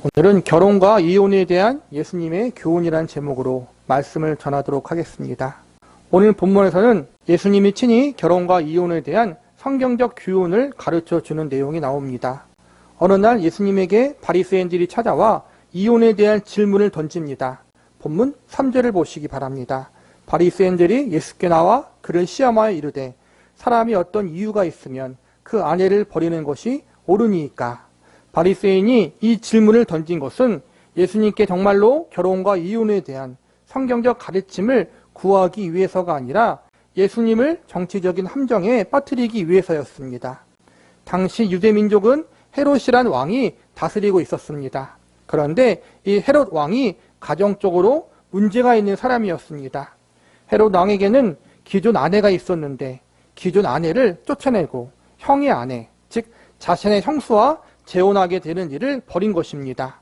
오늘은 결혼과 이혼에 대한 예수님의 교훈이라는 제목으로 말씀을 전하도록 하겠습니다. 오늘 본문에서는 예수님이 친히 결혼과 이혼에 대한 성경적 교훈을 가르쳐 주는 내용이 나옵니다. 어느 날 예수님에게 바리새인들이 찾아와 이혼에 대한 질문을 던집니다. 본문 3절을 보시기 바랍니다. 바리새인들이 예수께 나와 그를 시험하여 이르되 사람이 어떤 이유가 있으면 그 아내를 버리는 것이 옳으니까. 바리새인이 이 질문을 던진 것은 예수님께 정말로 결혼과 이혼에 대한 성경적 가르침을 구하기 위해서가 아니라 예수님을 정치적인 함정에 빠뜨리기 위해서였습니다. 당시 유대민족은 헤롯이란 왕이 다스리고 있었습니다. 그런데 이 헤롯 왕이 가정적으로 문제가 있는 사람이었습니다. 헤롯 왕에게는 기존 아내가 있었는데 기존 아내를 쫓아내고 형의 아내, 즉 자신의 형수와 재혼하게 되는 일을 벌인 것입니다.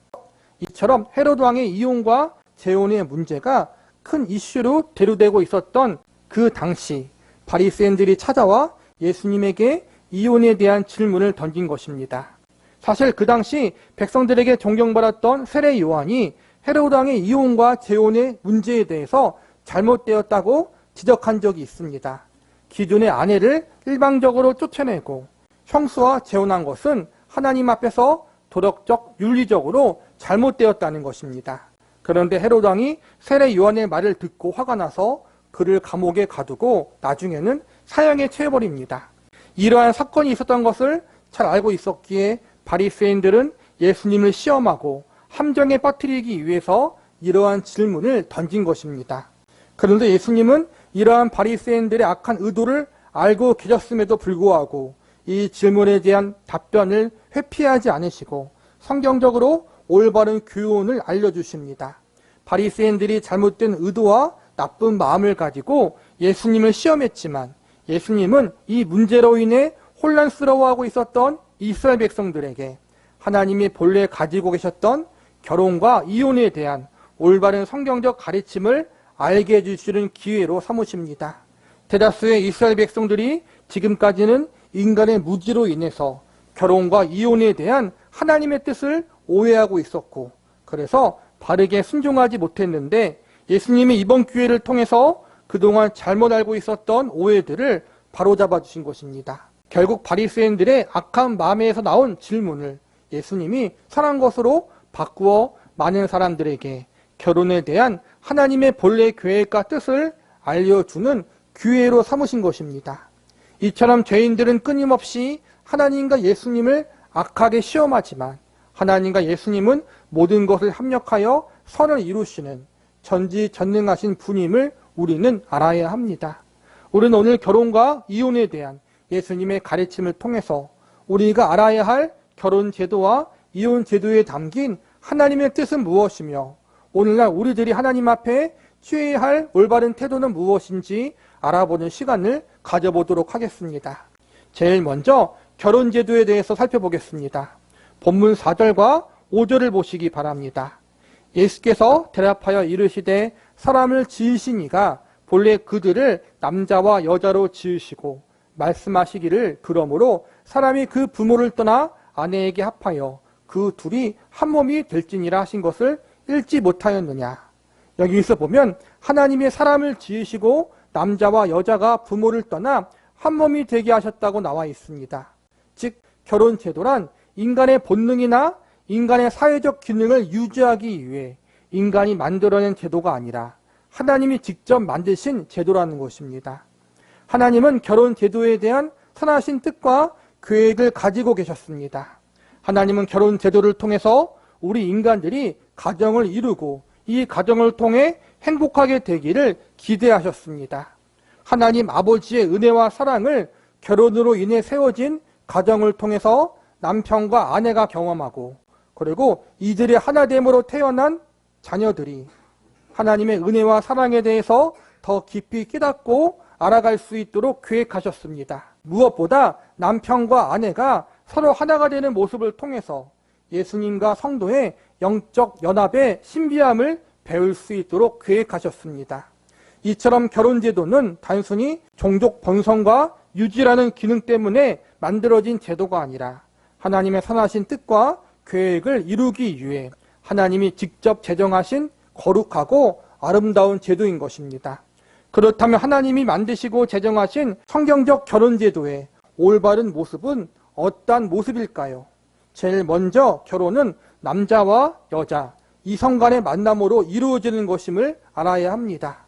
이처럼 헤롯 왕의 이혼과 재혼의 문제가 큰 이슈로 대두되고 있었던 그 당시 바리새인들이 찾아와 예수님에게 이혼에 대한 질문을 던진 것입니다. 사실 그 당시 백성들에게 존경받았던 세례 요한이 헤롯 왕의 이혼과 재혼의 문제에 대해서 잘못되었다고 지적한 적이 있습니다. 기존의 아내를 일방적으로 쫓아내고 형수와 재혼한 것은 하나님 앞에서 도덕적, 윤리적으로 잘못되었다는 것입니다. 그런데 헤롯 왕이 세례 요한의 말을 듣고 화가 나서 그를 감옥에 가두고 나중에는 사형에 처해버립니다. 이러한 사건이 있었던 것을 잘 알고 있었기에 바리새인들은 예수님을 시험하고 함정에 빠뜨리기 위해서 이러한 질문을 던진 것입니다. 그런데 예수님은 이러한 바리새인들의 악한 의도를 알고 계셨음에도 불구하고 이 질문에 대한 답변을 회피하지 않으시고 성경적으로 올바른 교훈을 알려주십니다. 바리새인들이 잘못된 의도와 나쁜 마음을 가지고 예수님을 시험했지만 예수님은 이 문제로 인해 혼란스러워하고 있었던 이스라엘 백성들에게 하나님이 본래 가지고 계셨던 결혼과 이혼에 대한 올바른 성경적 가르침을 알게 해주시는 기회로 삼으십니다. 대다수의 이스라엘 백성들이 지금까지는 인간의 무지로 인해서 결혼과 이혼에 대한 하나님의 뜻을 오해하고 있었고 그래서 바르게 순종하지 못했는데 예수님이 이번 기회를 통해서 그동안 잘못 알고 있었던 오해들을 바로잡아 주신 것입니다. 결국 바리새인들의 악한 마음에서 나온 질문을 예수님이 선한 것으로 바꾸어 많은 사람들에게 결혼에 대한 하나님의 본래 계획과 뜻을 알려주는 기회로 삼으신 것입니다. 이처럼 죄인들은 끊임없이 하나님과 예수님을 악하게 시험하지만 하나님과 예수님은 모든 것을 합력하여 선을 이루시는 전지전능하신 분임을 우리는 알아야 합니다. 우리는 오늘 결혼과 이혼에 대한 예수님의 가르침을 통해서 우리가 알아야 할 결혼 제도와 이혼 제도에 담긴 하나님의 뜻은 무엇이며 오늘날 우리들이 하나님 앞에 취해야 할 올바른 태도는 무엇인지 알아보는 시간을 가져보도록 하겠습니다. 제일 먼저 결혼 제도에 대해서 살펴보겠습니다. 본문 4절과 5절을 보시기 바랍니다. 예수께서 대답하여 이르시되 사람을 지으신 이가 본래 그들을 남자와 여자로 지으시고 말씀하시기를 그러므로 사람이 그 부모를 떠나 아내에게 합하여 그 둘이 한 몸이 될지니라 하신 것을 읽지 못하였느냐. 여기서 보면 하나님의 사람을 지으시고 남자와 여자가 부모를 떠나 한 몸이 되게 하셨다고 나와 있습니다. 즉 결혼 제도란 인간의 본능이나 인간의 사회적 기능을 유지하기 위해 인간이 만들어낸 제도가 아니라 하나님이 직접 만드신 제도라는 것입니다. 하나님은 결혼 제도에 대한 선하신 뜻과 계획을 가지고 계셨습니다. 하나님은 결혼 제도를 통해서 우리 인간들이 가정을 이루고 이 가정을 통해 행복하게 되기를 기대하셨습니다. 하나님 아버지의 은혜와 사랑을 결혼으로 인해 세워진 가정을 통해서 남편과 아내가 경험하고 그리고 이들의 하나됨으로 태어난 자녀들이 하나님의 은혜와 사랑에 대해서 더 깊이 깨닫고 알아갈 수 있도록 계획하셨습니다. 무엇보다 남편과 아내가 서로 하나가 되는 모습을 통해서 예수님과 성도의 영적 연합의 신비함을 배울 수 있도록 계획하셨습니다. 이처럼 결혼제도는 단순히 종족 번성과 유지라는 기능 때문에 만들어진 제도가 아니라 하나님의 선하신 뜻과 계획을 이루기 위해 하나님이 직접 제정하신 거룩하고 아름다운 제도인 것입니다. 그렇다면 하나님이 만드시고 제정하신 성경적 결혼제도의 올바른 모습은 어떠한 모습일까요? 제일 먼저 결혼은 남자와 여자, 이성 간의 만남으로 이루어지는 것임을 알아야 합니다.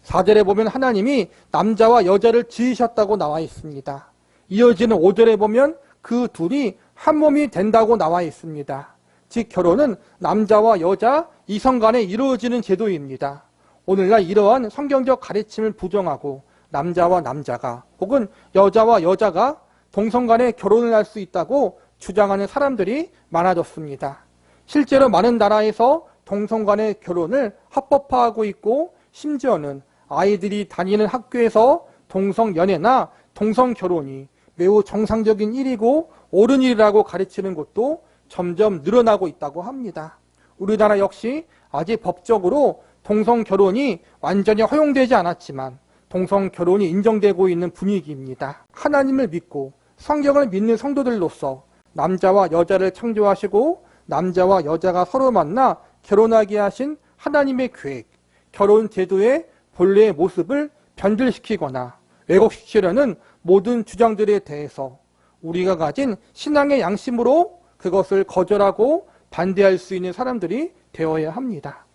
4절에 보면 하나님이 남자와 여자를 지으셨다고 나와 있습니다. 이어지는 5절에 보면 그 둘이 한 몸이 된다고 나와 있습니다. 즉 결혼은 남자와 여자, 이성 간에 이루어지는 제도입니다. 오늘날 이러한 성경적 가르침을 부정하고 남자와 남자가 혹은 여자와 여자가 동성 간에 결혼을 할 수 있다고 주장하는 사람들이 많아졌습니다. 실제로 많은 나라에서 동성 간의 결혼을 합법화하고 있고 심지어는 아이들이 다니는 학교에서 동성 연애나 동성 결혼이 매우 정상적인 일이고 옳은 일이라고 가르치는 곳도 점점 늘어나고 있다고 합니다. 우리나라 역시 아직 법적으로 동성 결혼이 완전히 허용되지 않았지만 동성 결혼이 인정되고 있는 분위기입니다. 하나님을 믿고 성경을 믿는 성도들로서 남자와 여자를 창조하시고 남자와 여자가 서로 만나 결혼하게 하신 하나님의 계획, 결혼 제도의 본래의 모습을 변질시키거나 왜곡시키려는 모든 주장들에 대해서 우리가 가진 신앙의 양심으로 그것을 거절하고 반대할 수 있는 사람들이 되어야 합니다.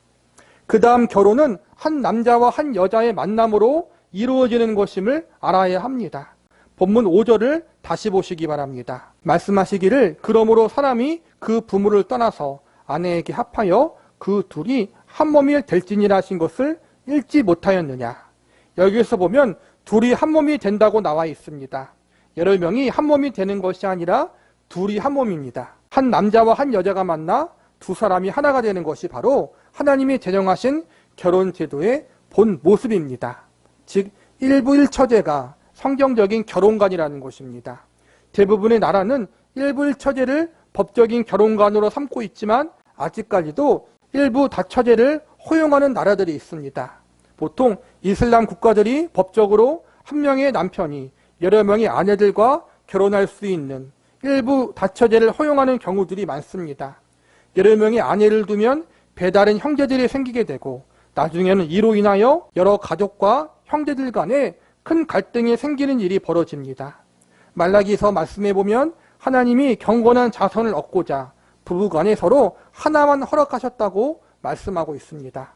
그 다음 결혼은 한 남자와 한 여자의 만남으로 이루어지는 것임을 알아야 합니다. 본문 5절을 다시 보시기 바랍니다. 말씀하시기를 그러므로 사람이 그 부모를 떠나서 아내에게 합하여 그 둘이 한 몸이 될지니라 하신 것을 읽지 못하였느냐. 여기에서 보면 둘이 한 몸이 된다고 나와 있습니다. 여러 명이 한 몸이 되는 것이 아니라 둘이 한 몸입니다. 한 남자와 한 여자가 만나 두 사람이 하나가 되는 것이 바로 하나님이 제정하신 결혼 제도의 본 모습입니다. 즉 일부일처제가 성경적인 결혼관이라는 것입니다. 대부분의 나라는 일부일처제를 법적인 결혼관으로 삼고 있지만 아직까지도 일부 다처제를 허용하는 나라들이 있습니다. 보통 이슬람 국가들이 법적으로 한 명의 남편이 여러 명의 아내들과 결혼할 수 있는 일부 다처제를 허용하는 경우들이 많습니다. 여러 명의 아내를 두면 배다른 형제들이 생기게 되고 나중에는 이로 인하여 여러 가족과 형제들 간에 큰 갈등이 생기는 일이 벌어집니다. 말라기서 말씀해 보면 하나님이 경건한 자손을 얻고자 부부간에 서로 하나만 허락하셨다고 말씀하고 있습니다.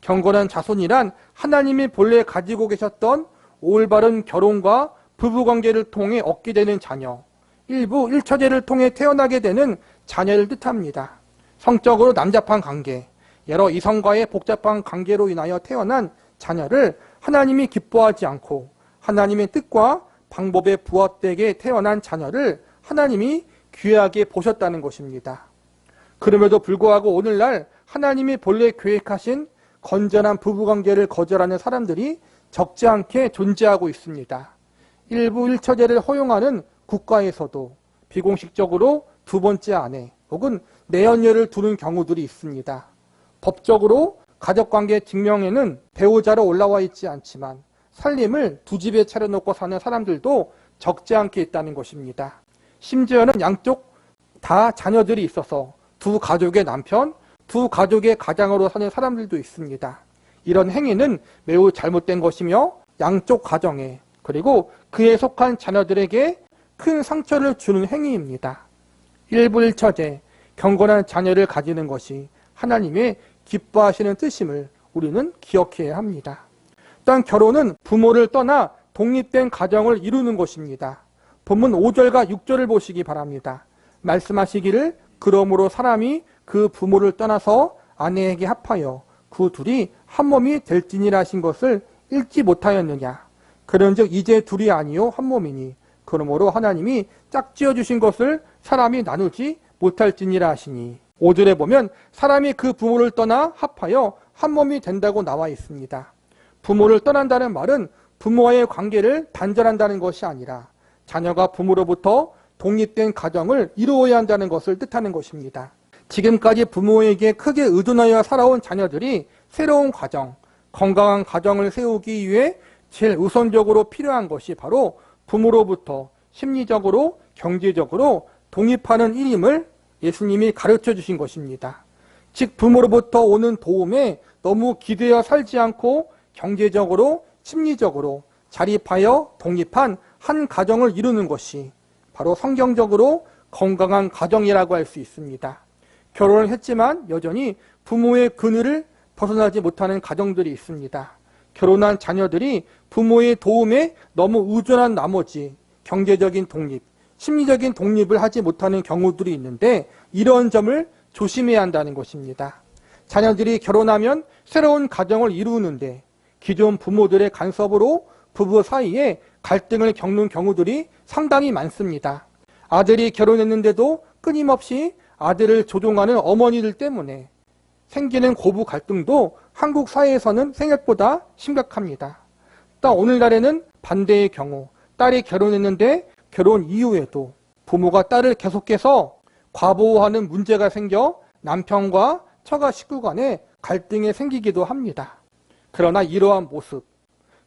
경건한 자손이란 하나님이 본래 가지고 계셨던 올바른 결혼과 부부관계를 통해 얻게 되는 자녀, 일부 일처제를 통해 태어나게 되는 자녀를 뜻합니다. 성적으로 남잡한 관계, 여러 이성과의 복잡한 관계로 인하여 태어난 자녀를 하나님이 기뻐하지 않고 하나님의 뜻과 방법에 부합되게 태어난 자녀를 하나님이 귀하게 보셨다는 것입니다. 그럼에도 불구하고 오늘날 하나님이 본래 계획하신 건전한 부부관계를 거절하는 사람들이 적지 않게 존재하고 있습니다. 일부 일처제를 허용하는 국가에서도 비공식적으로 두 번째 아내 혹은 내연녀를 두는 경우들이 있습니다. 법적으로 가족관계 증명에는 배우자로 올라와 있지 않지만 살림을 두 집에 차려놓고 사는 사람들도 적지 않게 있다는 것입니다. 심지어는 양쪽 다 자녀들이 있어서 두 가족의 남편, 두 가족의 가장으로 사는 사람들도 있습니다. 이런 행위는 매우 잘못된 것이며 양쪽 가정에 그리고 그에 속한 자녀들에게 큰 상처를 주는 행위입니다. 일부일처제, 경건한 자녀를 가지는 것이 하나님의 기뻐하시는 뜻임을 우리는 기억해야 합니다. 또한 결혼은 부모를 떠나 독립된 가정을 이루는 것입니다. 본문 5절과 6절을 보시기 바랍니다. 말씀하시기를 그러므로 사람이 그 부모를 떠나서 아내에게 합하여 그 둘이 한 몸이 될지니라 하신 것을 읽지 못하였느냐. 그런즉 이제 둘이 아니요 한 몸이니 그러므로 하나님이 짝지어 주신 것을 사람이 나누지 못할지니라 하시니. 5절에 보면 사람이 그 부모를 떠나 합하여 한 몸이 된다고 나와 있습니다. 부모를 떠난다는 말은 부모와의 관계를 단절한다는 것이 아니라 자녀가 부모로부터 독립된 가정을 이루어야 한다는 것을 뜻하는 것입니다. 지금까지 부모에게 크게 의존하여 살아온 자녀들이 새로운 가정, 건강한 가정을 세우기 위해 제일 우선적으로 필요한 것이 바로 부모로부터 심리적으로, 경제적으로 독립하는 일임을 예수님이 가르쳐 주신 것입니다. 즉 부모로부터 오는 도움에 너무 기대어 살지 않고 경제적으로, 심리적으로 자립하여 독립한 한 가정을 이루는 것이 바로 성경적으로 건강한 가정이라고 할 수 있습니다. 결혼을 했지만 여전히 부모의 그늘을 벗어나지 못하는 가정들이 있습니다. 결혼한 자녀들이 부모의 도움에 너무 의존한 나머지 경제적인 독립, 심리적인 독립을 하지 못하는 경우들이 있는데 이런 점을 조심해야 한다는 것입니다. 자녀들이 결혼하면 새로운 가정을 이루는데 기존 부모들의 간섭으로 부부 사이에 갈등을 겪는 경우들이 상당히 많습니다. 아들이 결혼했는데도 끊임없이 아들을 조종하는 어머니들 때문에 생기는 고부 갈등도 한국 사회에서는 생각보다 심각합니다. 또 오늘날에는 반대의 경우 딸이 결혼했는데 결혼 이후에도 부모가 딸을 계속해서 과보호하는 문제가 생겨 남편과 처가 식구 간에 갈등이 생기기도 합니다. 그러나 이러한 모습,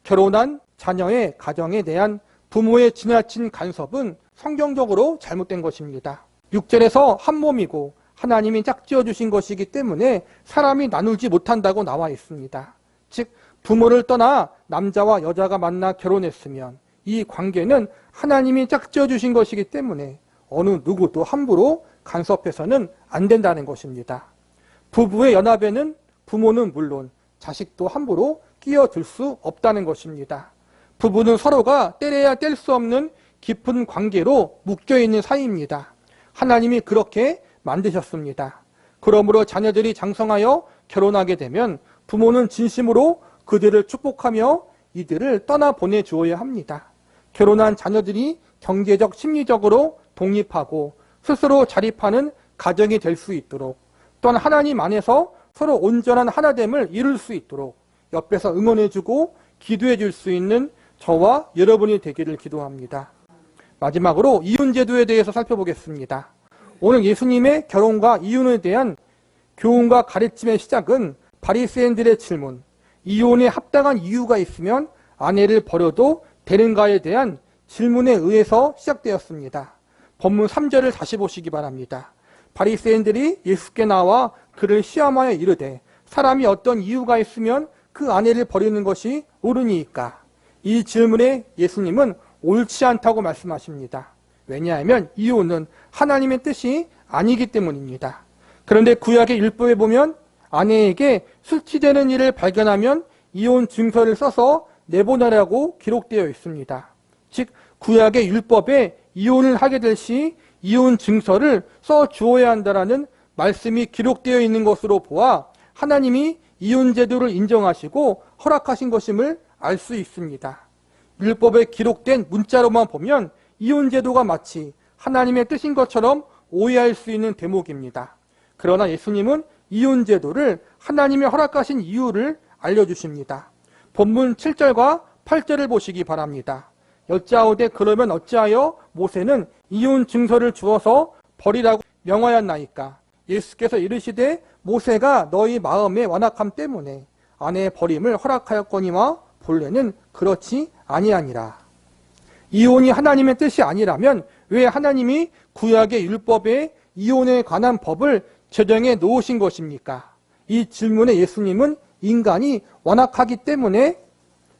결혼한 자녀의 가정에 대한 부모의 지나친 간섭은 성경적으로 잘못된 것입니다. 6절에서 한 몸이고 하나님이 짝지어 주신 것이기 때문에 사람이 나누지 못한다고 나와 있습니다. 즉 부모를 떠나 남자와 여자가 만나 결혼했으면 이 관계는 하나님이 짝지어 주신 것이기 때문에 어느 누구도 함부로 간섭해서는 안 된다는 것입니다. 부부의 연합에는 부모는 물론 자식도 함부로 끼어들 수 없다는 것입니다. 부부는 서로가 떼려야 뗄 수 없는 깊은 관계로 묶여있는 사이입니다. 하나님이 그렇게 만드셨습니다. 그러므로 자녀들이 장성하여 결혼하게 되면 부모는 진심으로 그들을 축복하며 이들을 떠나보내 주어야 합니다. 결혼한 자녀들이 경제적, 심리적으로 독립하고 스스로 자립하는 가정이 될 수 있도록 또한 하나님 안에서 서로 온전한 하나됨을 이룰 수 있도록 옆에서 응원해주고 기도해줄 수 있는 저와 여러분이 되기를 기도합니다. 마지막으로 이혼제도에 대해서 살펴보겠습니다. 오늘 예수님의 결혼과 이혼에 대한 교훈과 가르침의 시작은 바리새인들의 질문, 이혼에 합당한 이유가 있으면 아내를 버려도 되는가에 대한 질문에 의해서 시작되었습니다. 본문 3절을 다시 보시기 바랍니다. 바리새인들이 예수께 나와 그를 시험하여 이르되 사람이 어떤 이유가 있으면 그 아내를 버리는 것이 옳으니이까? 이 질문에 예수님은 옳지 않다고 말씀하십니다. 왜냐하면 이혼은 하나님의 뜻이 아니기 때문입니다. 그런데 구약의 율법에 보면 아내에게 술취되는 일을 발견하면 이혼 증서를 써서 내보내라고 기록되어 있습니다. 즉 구약의 율법에 이혼을 하게 될 시 이혼 증서를 써 주어야 한다라는 말씀이 기록되어 있는 것으로 보아 하나님이 이혼 제도를 인정하시고 허락하신 것임을 알 수 있습니다. 율법에 기록된 문자로만 보면 이혼 제도가 마치 하나님의 뜻인 것처럼 오해할 수 있는 대목입니다. 그러나 예수님은 이혼 제도를 하나님이 허락하신 이유를 알려주십니다. 본문 7절과 8절을 보시기 바랍니다. 여짜오되 그러면 어찌하여 모세는 이혼 증서를 주어서 버리라고 명하였나이까? 예수께서 이르시되 모세가 너희 마음의 완악함 때문에 아내의 버림을 허락하였거니와 본래는 그렇지 아니하니라. 이혼이 하나님의 뜻이 아니라면 왜 하나님이 구약의 율법에 이혼에 관한 법을 제정해 놓으신 것입니까? 이 질문에 예수님은 인간이 완악하기 때문에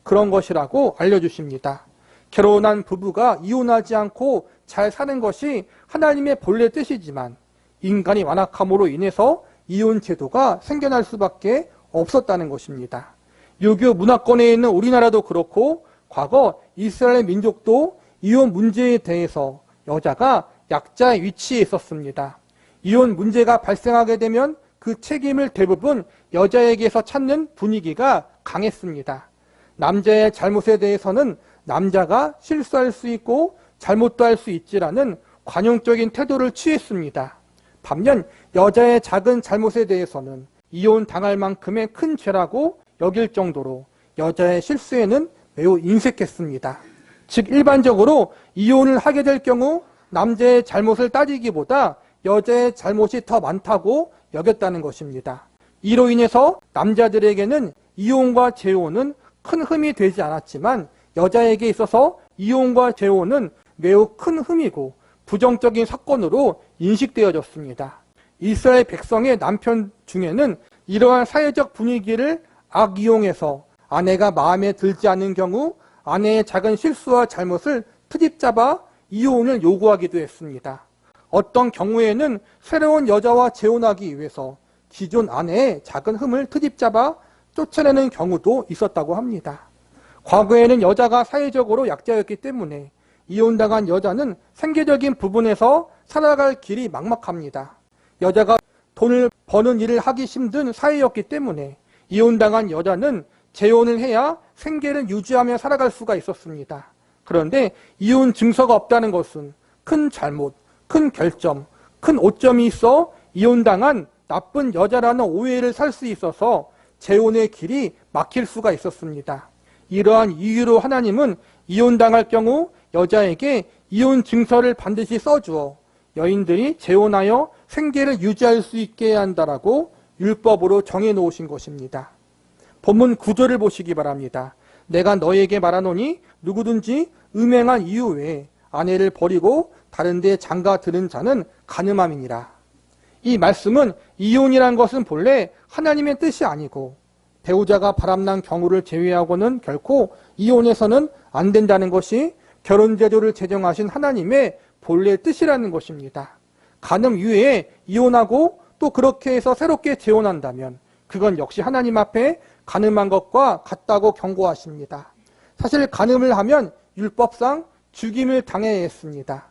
그런 것이라고 알려주십니다. 결혼한 부부가 이혼하지 않고 잘 사는 것이 하나님의 본래 뜻이지만 인간이 완악함으로 인해서 이혼 제도가 생겨날 수밖에 없었다는 것입니다. 유교 문화권에 있는 우리나라도 그렇고 과거 이스라엘 민족도 이혼 문제에 대해서 여자가 약자의 위치에 있었습니다. 이혼 문제가 발생하게 되면 그 책임을 대부분 여자에게서 찾는 분위기가 강했습니다. 남자의 잘못에 대해서는 남자가 실수할 수 있고 잘못도 할 수 있지라는 관용적인 태도를 취했습니다. 반면 여자의 작은 잘못에 대해서는 이혼 당할 만큼의 큰 죄라고 여길 정도로 여자의 실수에는 매우 인색했습니다. 즉 일반적으로 이혼을 하게 될 경우 남자의 잘못을 따지기보다 여자의 잘못이 더 많다고 여겼다는 것입니다. 이로 인해서 남자들에게는 이혼과 재혼은 큰 흠이 되지 않았지만 여자에게 있어서 이혼과 재혼은 매우 큰 흠이고 부정적인 사건으로 인식되어졌습니다. 이스라엘 백성의 남편 중에는 이러한 사회적 분위기를 악이용해서 아내가 마음에 들지 않는 경우 아내의 작은 실수와 잘못을 트집잡아 이혼을 요구하기도 했습니다. 어떤 경우에는 새로운 여자와 재혼하기 위해서 기존 아내의 작은 흠을 트집잡아 쫓아내는 경우도 있었다고 합니다. 과거에는 여자가 사회적으로 약자였기 때문에 이혼당한 여자는 생계적인 부분에서 살아갈 길이 막막합니다. 여자가 돈을 버는 일을 하기 힘든 사회였기 때문에 이혼당한 여자는 재혼을 해야 생계를 유지하며 살아갈 수가 있었습니다. 그런데 이혼 증서가 없다는 것은 큰 잘못, 큰 결점, 큰 오점이 있어 이혼당한 나쁜 여자라는 오해를 살 수 있어서 재혼의 길이 막힐 수가 있었습니다. 이러한 이유로 하나님은 이혼당할 경우 여자에게 이혼 증서를 반드시 써주어 여인들이 재혼하여 생계를 유지할 수 있게 해야 한다라고 율법으로 정해놓으신 것입니다. 본문 9절을 보시기 바랍니다. 내가 너에게 말하노니 누구든지 음행한 이유 외에 아내를 버리고 다른 데 장가 드는 자는 간음함이니라. 이 말씀은 이혼이란 것은 본래 하나님의 뜻이 아니고 배우자가 바람난 경우를 제외하고는 결코 이혼해서는 안 된다는 것이 결혼제도를 제정하신 하나님의 본래 뜻이라는 것입니다. 간음 이외에 이혼하고 또 그렇게 해서 새롭게 재혼한다면 그건 역시 하나님 앞에 간음한 것과 같다고 경고하십니다. 사실 간음을 하면 율법상 죽임을 당해야 했습니다.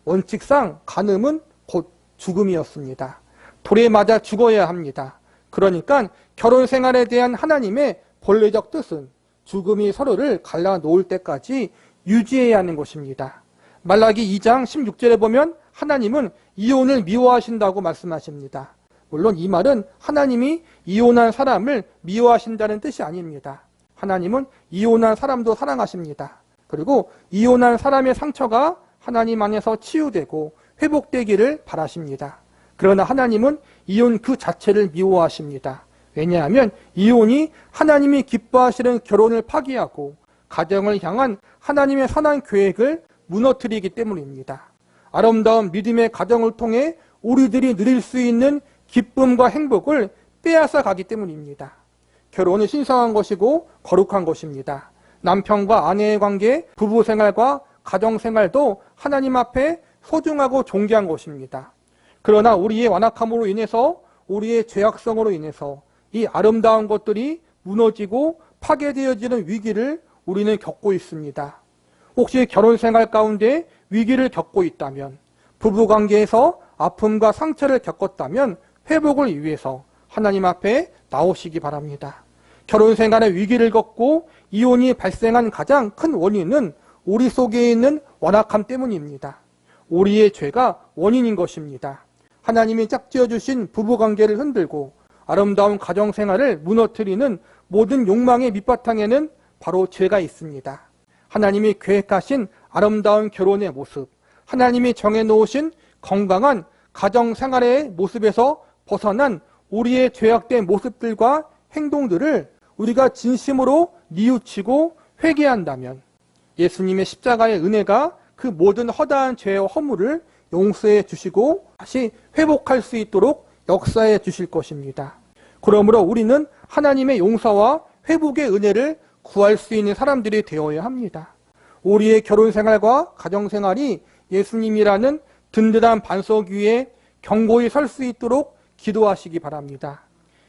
원칙상 간음은 곧 죽음이었습니다. 돌에 맞아 죽어야 합니다. 그러니까 결혼 생활에 대한 하나님의 본래적 뜻은 죽음이 서로를 갈라놓을 때까지 유지해야 하는 것입니다. 말라기 2장 16절에 보면 하나님은 이혼을 미워하신다고 말씀하십니다. 물론 이 말은 하나님이 이혼한 사람을 미워하신다는 뜻이 아닙니다. 하나님은 이혼한 사람도 사랑하십니다. 그리고 이혼한 사람의 상처가 하나님 안에서 치유되고 회복되기를 바라십니다. 그러나 하나님은 이혼 그 자체를 미워하십니다. 왜냐하면 이혼이 하나님이 기뻐하시는 결혼을 파기하고 가정을 향한 하나님의 선한 계획을 무너뜨리기 때문입니다. 아름다운 믿음의 가정을 통해 우리들이 누릴 수 있는 기쁨과 행복을 빼앗아 가기 때문입니다. 결혼은 신성한 것이고 거룩한 것입니다. 남편과 아내의 관계, 부부 생활과 가정 생활도 하나님 앞에 소중하고 존귀한 것입니다. 그러나 우리의 완악함으로 인해서 우리의 죄악성으로 인해서 이 아름다운 것들이 무너지고 파괴되어지는 위기를 우리는 겪고 있습니다. 혹시 결혼 생활 가운데 위기를 겪고 있다면, 부부관계에서 아픔과 상처를 겪었다면 회복을 위해서 하나님 앞에 나오시기 바랍니다. 결혼 생활의 위기를 겪고 이혼이 발생한 가장 큰 원인은 우리 속에 있는 완악함 때문입니다. 우리의 죄가 원인인 것입니다. 하나님이 짝지어 주신 부부관계를 흔들고 아름다운 가정생활을 무너뜨리는 모든 욕망의 밑바탕에는 바로 죄가 있습니다. 하나님이 계획하신 아름다운 결혼의 모습, 하나님이 정해놓으신 건강한 가정생활의 모습에서 벗어난 우리의 죄악된 모습들과 행동들을 우리가 진심으로 뉘우치고 회개한다면 예수님의 십자가의 은혜가 그 모든 허다한 죄와 허물을 용서해 주시고 다시 회복할 수 있도록 역사해 주실 것입니다. 그러므로 우리는 하나님의 용서와 회복의 은혜를 구할 수 있는 사람들이 되어야 합니다. 우리의 결혼생활과 가정생활이 예수님이라는 든든한 반석 위에 견고히 설 수 있도록 기도하시기 바랍니다.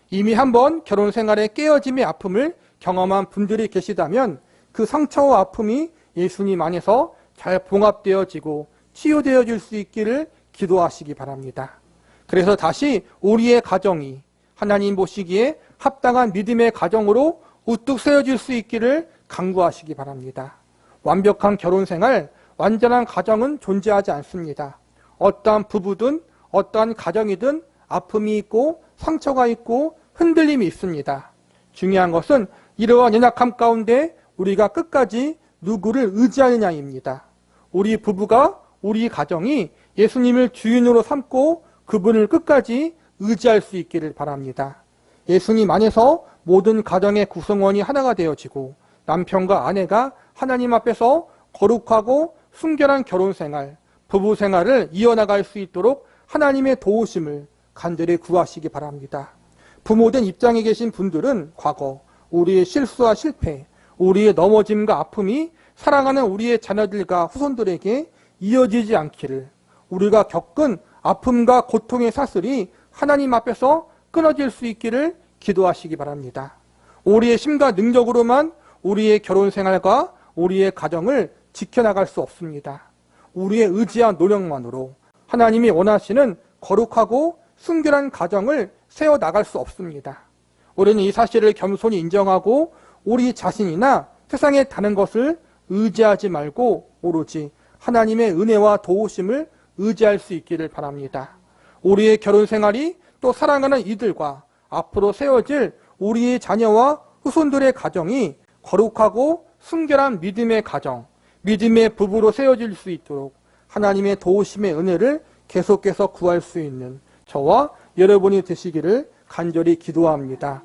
이미 한번 결혼생활의 깨어짐의 아픔을 경험한 분들이 계시다면 그 상처와 아픔이 예수님 안에서 잘 봉합되어지고 치유되어질 수 있기를 기도하시기 바랍니다. 그래서 다시 우리의 가정이 하나님 보시기에 합당한 믿음의 가정으로 우뚝 세워질 수 있기를 간구하시기 바랍니다. 완벽한 결혼생활, 완전한 가정은 존재하지 않습니다. 어떠한 부부든 어떠한 가정이든 아픔이 있고 상처가 있고 흔들림이 있습니다. 중요한 것은 이러한 연약함 가운데 우리가 끝까지 누구를 의지하느냐입니다. 우리 부부가, 우리 가정이 예수님을 주인으로 삼고 그분을 끝까지 의지할 수 있기를 바랍니다. 예수님 안에서 모든 가정의 구성원이 하나가 되어지고 남편과 아내가 하나님 앞에서 거룩하고 순결한 결혼생활, 부부 생활을 이어나갈 수 있도록 하나님의 도우심을 간절히 구하시기 바랍니다. 부모된 입장에 계신 분들은 과거 우리의 실수와 실패, 우리의 넘어짐과 아픔이 사랑하는 우리의 자녀들과 후손들에게 이어지지 않기를, 우리가 겪은 아픔과 고통의 사슬이 하나님 앞에서 끊어질 수 있기를 기도하시기 바랍니다. 우리의 힘과 능력으로만 우리의 결혼 생활과 우리의 가정을 지켜나갈 수 없습니다. 우리의 의지와 노력만으로 하나님이 원하시는 거룩하고 순결한 가정을 세워나갈 수 없습니다. 우리는 이 사실을 겸손히 인정하고 우리 자신이나 세상에 다른 것을 의지하지 말고 오로지 하나님의 은혜와 도우심을 의지할 수 있기를 바랍니다. 우리의 결혼 생활이 또 사랑하는 이들과 앞으로 세워질 우리의 자녀와 후손들의 가정이 거룩하고 순결한 믿음의 가정, 믿음의 부부로 세워질 수 있도록 하나님의 도우심의 은혜를 계속해서 구할 수 있는 저와 여러분이 되시기를 간절히 기도합니다.